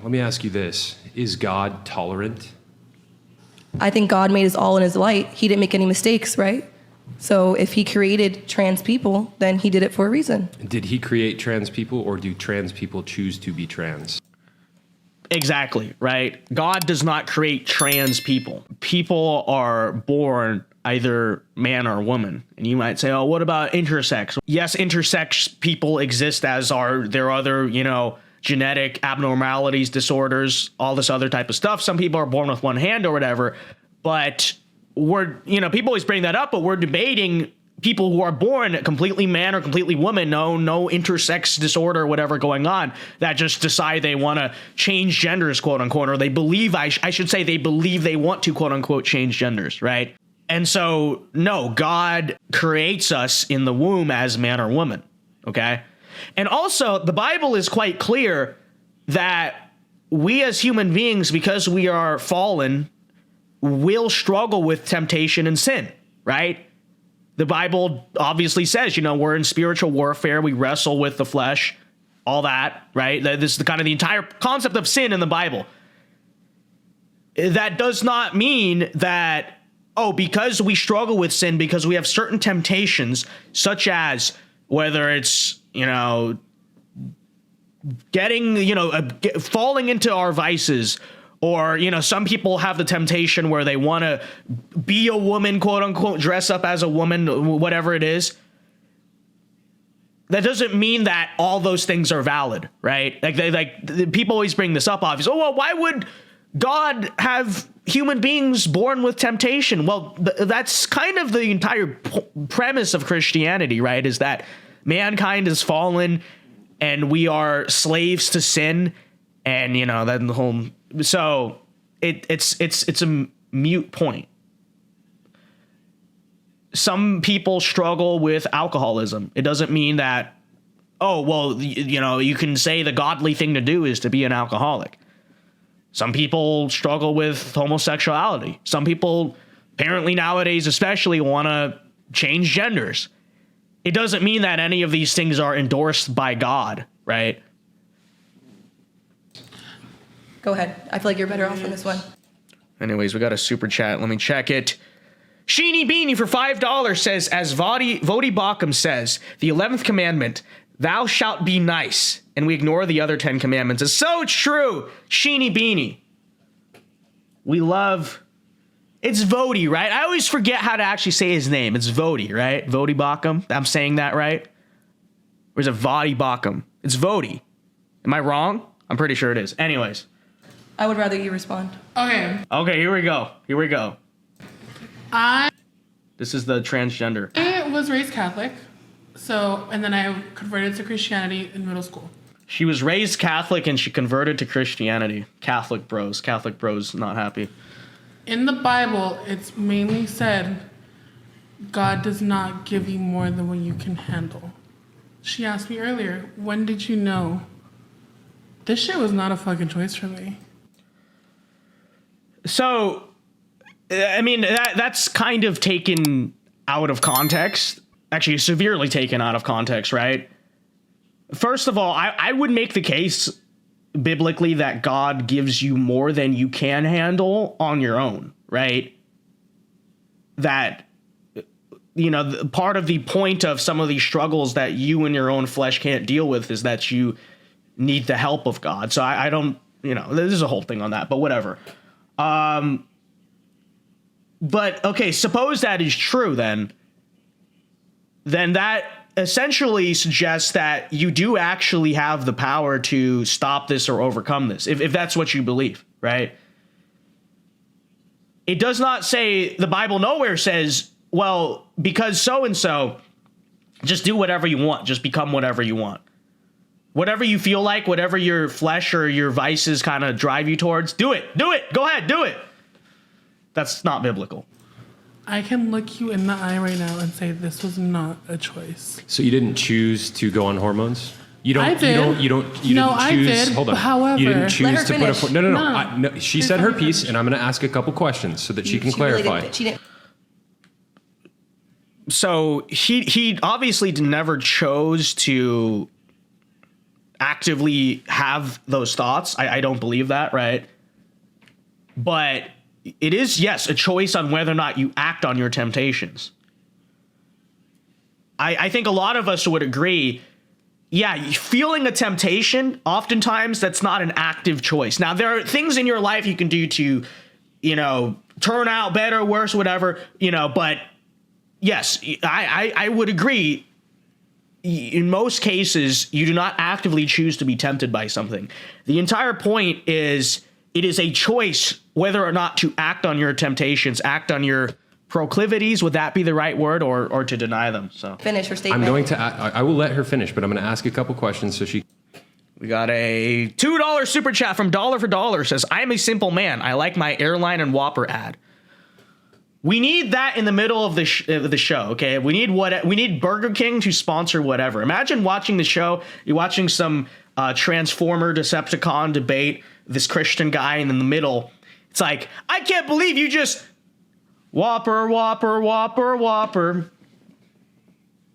Let me ask you this. Is God tolerant? I think God made us all in his light. He didn't make any mistakes, right? So if he created trans people, then he did it for a reason. Did he create trans people, or do trans people choose to be trans? Exactly, right? God does not create trans people. People are born either man or woman. And you might say, oh, what about intersex? Yes, intersex people exist, as are there other, genetic abnormalities, disorders, all this other type of stuff. Some people are born with one hand or whatever, but people always bring that up, but we're debating people who are born completely man or completely woman, no intersex disorder or whatever going on, that just decide they want to change genders, quote unquote, or they believe, I should say they believe they want to, quote unquote, change genders, right? And so, no, God creates us in the womb as man or woman, okay? And also, the Bible is quite clear that we as human beings, because we are fallen, will struggle with temptation and sin, right? The Bible obviously says, we're in spiritual warfare. We wrestle with the flesh, all that, right? This is the entire concept of sin in the Bible. That does not mean that, because we struggle with sin, because we have certain temptations, such as whether it's, falling into our vices, or, some people have the temptation where they want to be a woman, quote unquote, dress up as a woman, whatever it is. That doesn't mean that all those things are valid, right? People always bring this up, obviously. Oh, well, why would God have human beings born with temptation? Well, that's kind of the entire premise of Christianity, right? Is that mankind is fallen and we are slaves to sin, and then the whole. So it's a mute point. Some people struggle with alcoholism. It doesn't mean that, you can say the godly thing to do is to be an alcoholic. Some people struggle with homosexuality. Some people, apparently nowadays especially, want to change genders. It doesn't mean that any of these things are endorsed by God, right? Go ahead. I feel like you're better off on this one. Anyways, we got a super chat. Let me check it. Sheeny Beanie for $5 says, as Vodi Bakum says, the 11th commandment, thou shalt be nice, and we ignore the other 10 commandments. It's so true. Sheeny Beanie. We love... It's Vodi, right? I always forget how to actually say his name. It's Vodi, right? Vodi Bakum. I'm saying that right? Or is it Vodi Bakum? It's Vodi. Am I wrong? I'm pretty sure it is. Anyways. I would rather you respond. Okay, here we go. This is the transgender. I was raised Catholic, and then I converted to Christianity in middle school. She was raised Catholic and she converted to Christianity. Catholic bros not happy. In the Bible, it's mainly said, God does not give you more than what you can handle. She asked me earlier, when did you know? This shit was not a fucking choice for me. So, I mean, that's kind of taken out of context. Actually, severely taken out of context, right? First of all, I would make the case biblically that God gives you more than you can handle on your own, right? That, part of the point of some of these struggles that you in your own flesh can't deal with is that you need the help of God. So I don't, there's a whole thing on that, but whatever. But okay, suppose that is true, then that essentially suggests that you do actually have the power to stop this or overcome this, if that's what you believe, right? It does not say, the Bible nowhere says, well, because so-and-so, just do whatever you want, just become whatever you want. Whatever you feel like, whatever your flesh or your vices kind of drive you towards, do it, go ahead, do it. That's not biblical. I can look you in the eye right now and say this was not a choice. So you didn't choose to go on hormones? You don't. I did. You No, didn't I choose. did, Hold on. however- you didn't Let choose her to put a. finish. No. No. She said her piece, and I'm going to ask a couple questions so that she can clarify. She didn't. So he obviously never chose to actively have those thoughts. I don't believe that, right? But it is, yes, a choice on whether or not you act on your temptations. I think a lot of us would agree, yeah, feeling a temptation, oftentimes that's not an active choice. Now, there are things in your life you can do to, turn out better, worse, whatever, but yes, I would agree. In most cases, you do not actively choose to be tempted by something. The entire point is it is a choice whether or not to act on your temptations, act on your proclivities. Would that be the right word, or to deny them? So Finish her statement. I'm going to. I will let her finish, but I'm going to ask a couple questions so she. we got a $2 super chat from Dollar for Dollar. Says, "I'm a simple man. I like my airline and Whopper ad." We need that in the middle of the show, okay? We need Burger King to sponsor whatever. Imagine watching the show. You're watching some Transformer Decepticon debate. This Christian guy, and in the middle, it's like, I can't believe you just Whopper, Whopper, Whopper, Whopper.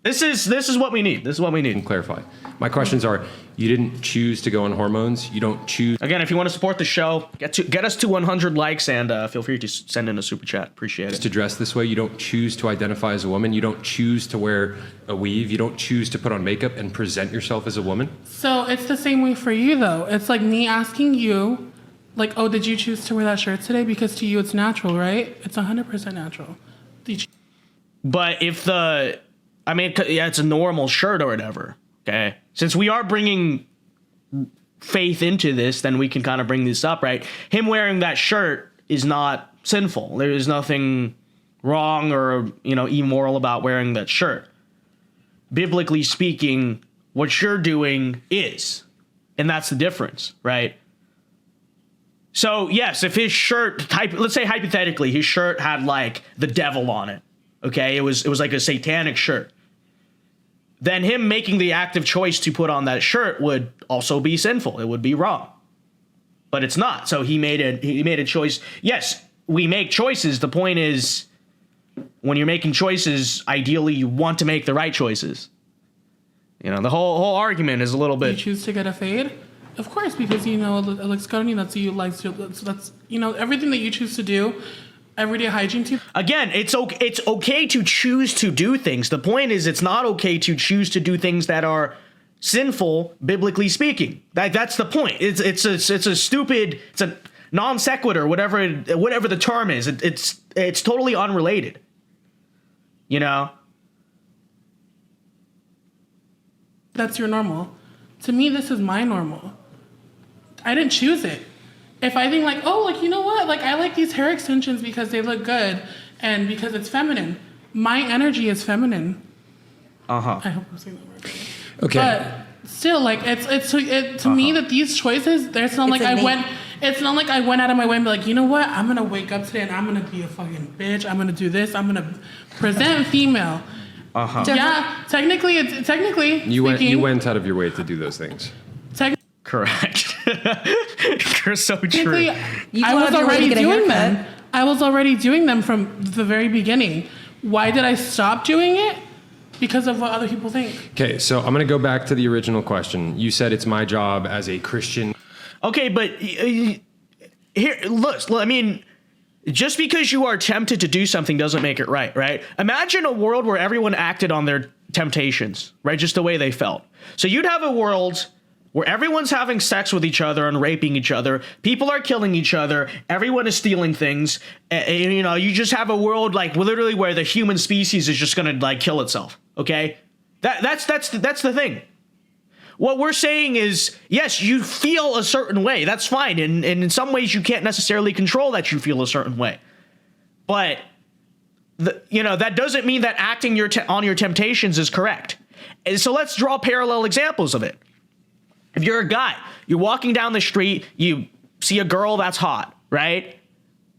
This is what we need. This is what we need. Clarify. My questions are: you didn't choose to go on hormones. You don't choose. Again, if you want to support the show, get us to 100 likes, and feel free to send in a super chat. Appreciate it. To dress this way. You don't choose to identify as a woman. You don't choose to wear a weave. You don't choose to put on makeup and present yourself as a woman. So it's the same way for you, though. It's like me asking you, like, oh, did you choose to wear that shirt today? Because to you, it's natural, right? It's 100% natural. Did you? But if it's a normal shirt or whatever, okay? Since we are bringing faith into this, then we can kind of bring this up, right? Him wearing that shirt is not sinful. There is nothing wrong or, immoral about wearing that shirt. Biblically speaking, what you're doing is, and that's the difference, right? So, yes, if his shirt, let's say hypothetically, his shirt had like the devil on it, okay? It was like a satanic shirt. Then him making the active choice to put on that shirt would also be sinful. It would be wrong. But it's not. So he made a choice. Yes, we make choices. The point is, when you're making choices, ideally you want to make the right choices. The whole argument is a little bit. You choose to get a fade? Of course, because it looks good on you. That's you like. That's everything that you choose to do. Everyday hygiene too. Again, it's okay to choose to do things. The point is, it's not okay to choose to do things that are sinful, biblically speaking. That's the point. It's a non sequitur, whatever the term is. It's totally unrelated. That's your normal. To me, this is my normal. I didn't choose it. If I think like, oh, like, you know what? Like, I like these hair extensions because they look good and because it's feminine. My energy is feminine. Uh-huh. I hope I'm saying that right. Okay. But still, like, to me that these choices, it's not like I went out of my way and be like, you know what? I'm going to wake up today and I'm going to be a fucking bitch. I'm going to do this. I'm going to present female. Uh-huh. Yeah, technically. You went out of your way to do those things. Correct. You're so true. I was already doing them. I was already doing them from the very beginning. Why did I stop doing it? Because of what other people think. Okay, so I'm going to go back to the original question. You said it's my job as a Christian. Okay, but here, look, I mean, just because you are tempted to do something doesn't make it right, right? Imagine a world where everyone acted on their temptations, right? Just the way they felt. So you'd have a world where everyone's having sex with each other and raping each other. People are killing each other. Everyone is stealing things. And, you just have a world like literally where the human species is just going to like kill itself. Okay. That's the thing. What we're saying is, yes, you feel a certain way. That's fine. And in some ways you can't necessarily control that you feel a certain way. But that doesn't mean that acting on your temptations is correct. And so let's draw parallel examples of it. If you're a guy, you're walking down the street, you see a girl that's hot, right?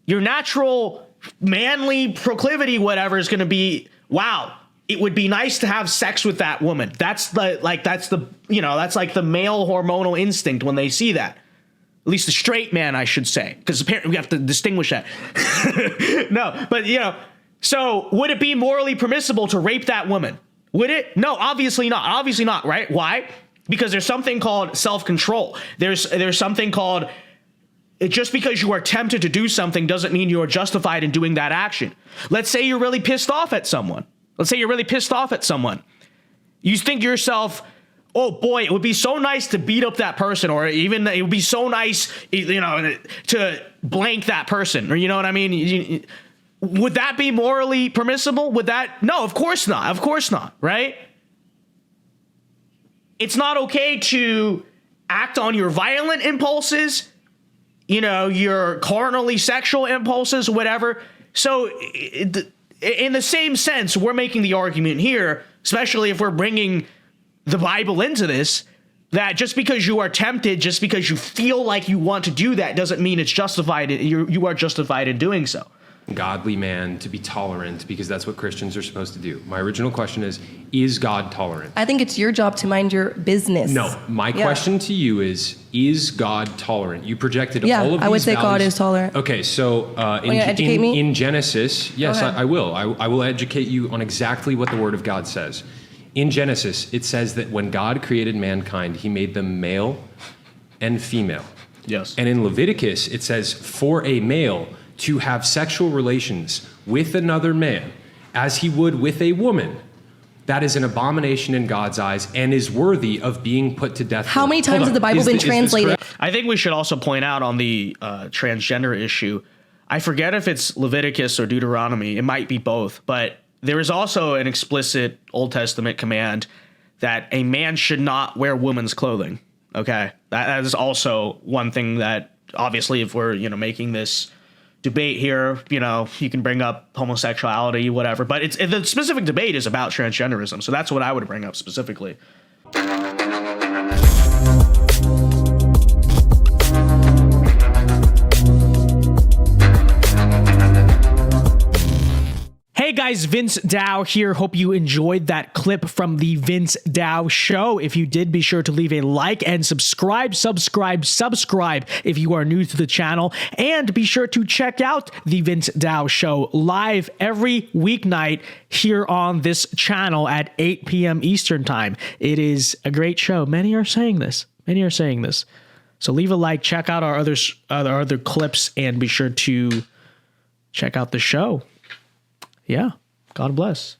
Your natural manly proclivity, whatever, is going to be, wow, it would be nice to have sex with that woman. That's like the male hormonal instinct when they see that. At least the straight man, I should say, because apparently we have to distinguish that. No, but so would it be morally permissible to rape that woman? Would it? No, obviously not. Obviously not, right? Why? Because there's something called self-control. There's something called, just because you are tempted to do something doesn't mean you are justified in doing that action. Let's say you're really pissed off at someone. You think to yourself, oh boy, it would be so nice to beat up that person, or even it would be so nice, to blank that person, or you know what I mean? Would that be morally permissible? No, of course not. Of course not, right? It's not okay to act on your violent impulses, your carnally sexual impulses, whatever. So in the same sense, we're making the argument here, especially if we're bringing the Bible into this, that just because you are tempted, just because you feel like you want to do that, doesn't mean it's justified. You are justified in doing so. Godly man to be tolerant, because that's what Christians are supposed to do. My original question is God tolerant? I think it's your job to mind your business. No, my question to you is God tolerant? You projected all of these I would say values. God is tolerant. Okay, so in Genesis, yes, I will. I will educate you on exactly what the Word of God says. In Genesis, it says that when God created mankind, he made them male and female. Yes. And in Leviticus, it says for a male to have sexual relations with another man as he would with a woman, that is an abomination in God's eyes and is worthy of being put to death. How many times has the Bible been translated? I think we should also point out on the transgender issue, I forget if it's Leviticus or Deuteronomy. It might be both, but there is also an explicit Old Testament command that a man should not wear woman's clothing. Okay, that is also one thing that obviously, if we're making this debate here, you can bring up homosexuality, whatever, but the specific debate is about transgenderism, so that's what I would bring up specifically. Hey guys, Vince Dao here. Hope you enjoyed that clip from the Vince Dao show. If you did, be sure to leave a like and subscribe if you are new to the channel. And be sure to check out the Vince Dao show live every weeknight here on this channel at 8 p.m. Eastern time. It is a great show. Many are saying this. So leave a like, check out our other clips, and be sure to check out the show. Yeah. God bless.